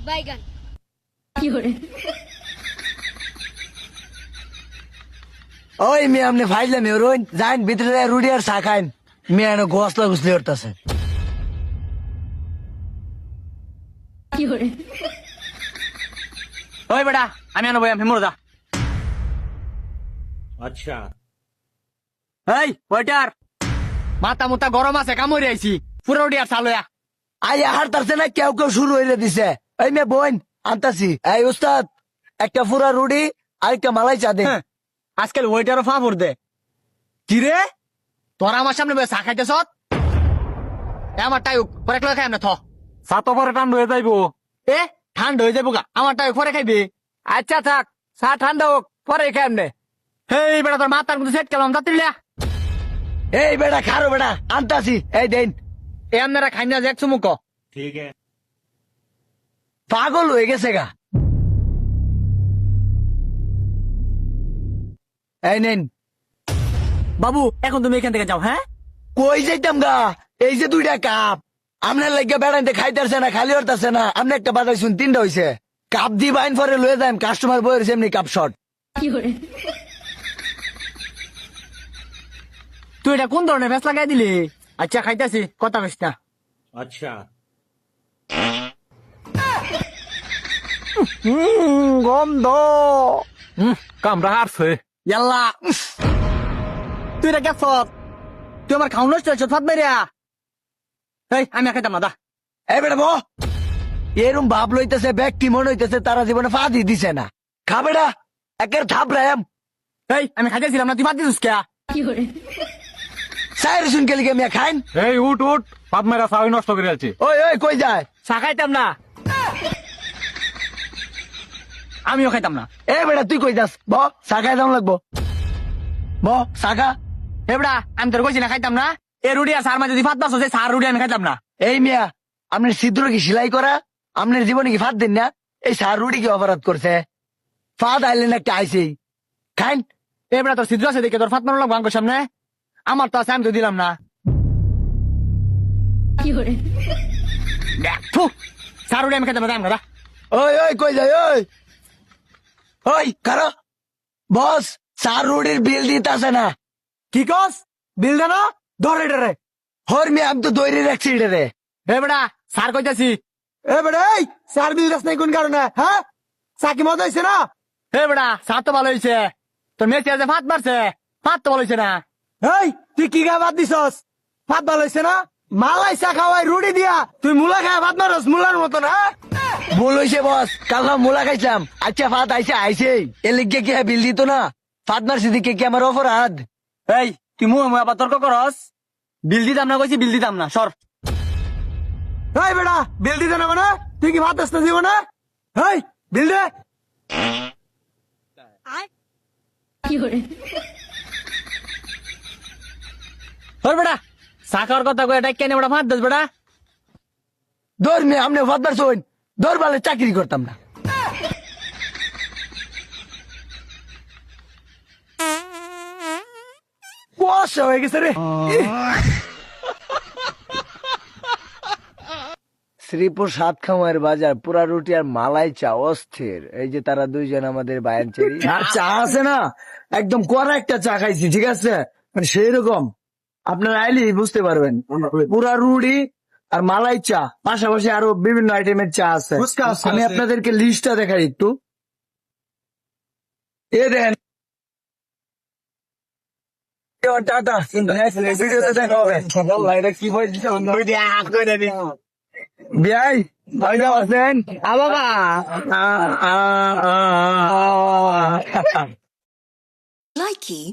বাইগান। ওই মেয়ে আপনি ফাইলে মেয়ে রইন যাইন ভিতরে রুটি আর চা খাইন মেয়ে এনে গোসলা গুসলি করতেছে। ওই বেটা আমি আনো ভাই আমি মরে अच्छा এই ওইটার মাথা মুতা গরম আছে কামড়ে আইছি পুরো রুটি আর চালুয়া আই আহার তারছে না কেউ কেউ শুরু হইলে দিছে। এই মেয়ে বোন আনতাছি। এই উস্তাদ একটা ফুরা রুটি আর একটা মালাই চা দে। আজকাল ওইটারও ফাফর দে কি রে তোরা আমার সামনে বসে চা খাইতেছ আমার টাই পরে খাই আমরা থ सातो पर टांड হয়ে যাইবো। এ ঠান্ডা হয়ে যাবো গা আমার টাই পরে খাইবি আচ্ছা থাক চা ঠান্ডা হোক পরে খাই আমনে এই বেটা তোর মাথার মধ্যে সেট কেলাম তাড়াতাড়ি এই বেটা খারো বেটা আনতাছি। এই দেন এ আপনারা খাই না দেখছো মুখ ठीक है পাগল হয়ে গেছে গা। এই নেন বাবু এখন তুমি এখান থেকে যাও হ্যাঁ কই যাইতাম গা এই যে দুইটা কাপ আপনার লাগিয়া বেড়াইতে খাইতেছে না খালি হরতাছে না আপনি একটা বাজাই শুন তিনটা হইছে কাপ দি বাইন পরে লয়ে যান কাস্টমার বইয়েছে এমনি কাপ শর্ট। তুই এটা কোন ধরনের ভেস লাগাই দিলি আচ্ছা খাইতেছি কথা বেশ না अच्छा গন্ধ কামরা হারছে ইয়াল্লা তুই এটা গেছ তুই আমার খাওয়া নষ্ট হয়েছ ফাত মেরিয়া এই আমি খাইতাম না দা এই বেটা বো এরম ভাব লইতেছে ব্যক্তি মনে হইতেছে তারা জীবনে ফাঁদি দিছে না খা বেটা একের থাপ রাম এই আমি খাইতেছিলাম না তুই ফাত দিছিস কে সাইর শুন কে লিগে মিয়া খাইন। এই উঠ উঠ পাপ মেরা সাউই নষ্ট করে আছে। ওই ওই কই যায় চা খাইতাম না আমিও খাইতাম না এ বেটা তুই কই যাস ব সাকায় দাম লাগবো ব সাকা। এবড়া আমি তোর কইছি না খাইতাম না এ রুটি আর সার মাঝে যদি ফাত বাসো সার রুটি আমি খাইতাম না এই মিয়া আপনার ছিদ্র কি সেলাই করা আপনার জীবনে কি ফাঁদ দিন না এই সার রুটি কি অপরাধ করছে ফাঁদ আইলেন একটা আইসেই খাইন। এবড়া তোর ছিদ্র আছে দেখে তোর ফাত মারো লাগবো আঙ্গুর সামনে আমার তো আছে আমি তো দিলাম না সার রুটি আমি খাইতাম না দাম ওই ওই কই যায় ওই ওই কারো বস সার রুটির বিল দিতে আসে না কি কস বিল দেনা ধরে ডরে হর মিয়া আমি তো দৈরি রাখছি এটা রে। এবড়া সার কইতাছি এ বেটা এই সার বিল দাস নাই কোন কারণে হ্যাঁ সাকি মজা হয়েছে না। এবড়া সার তো ভালো হয়েছে তোর মেসি আছে ফাত মারছে ফাত তো ভালো হয়েছে না এই তুই কি গায়ে বাদ দিছস ভাত ভালো হয়েছে না মালাই চা খাওয়াই রুটি দিয়া তুই মুলা খায় ভাত মারস মুলার মতো না ভুল হয়েছে বস কাল মুলা খাইছিলাম আচ্ছা ভাত আইসে আইসে এ লিখে কি বিল দিত না ফাত মারছি দিকে কি আমার অপরাধ। এই তুই মুখ আবার তর্ক করস বিল দিতাম না কইছি বিল দিতাম না সর এই বেটা বিল দিতে না মানে তুই কি ভাত আসতে দিব না এই বিল দে। তোর বেটা চা খাওয়ার কথা কয়ে ডাক কেন বেটা ফাত দিস বেটা দৌড় মেয়ে আমনে ভাত মারছুন দৌড় বালে চাকরি করতাম না। কুয়াশা হয়ে গেছে রে। শ্রীপুর সাত খামার বাজার পুরা রুটি আর মালাই চা অস্থির। এই যে তারা দুইজন আমাদের বায়ান চেরি চা আছে না একদম কড়া একটা চা খাইছি ঠিক আছে মানে সেই রকম আপনারা আইলি বুঝতে পারবেন পুরা রুটি আর মালাই চা পাশাপাশি আরো বিভিন্ন আইটেমের চা আছে আমি আপনাদেরকে লিস্টটা দেখাই একটু এ দেন টাটা ভিডিওতে দেখা হবে কি বিয়াই ভালো আছেন বাবা Likey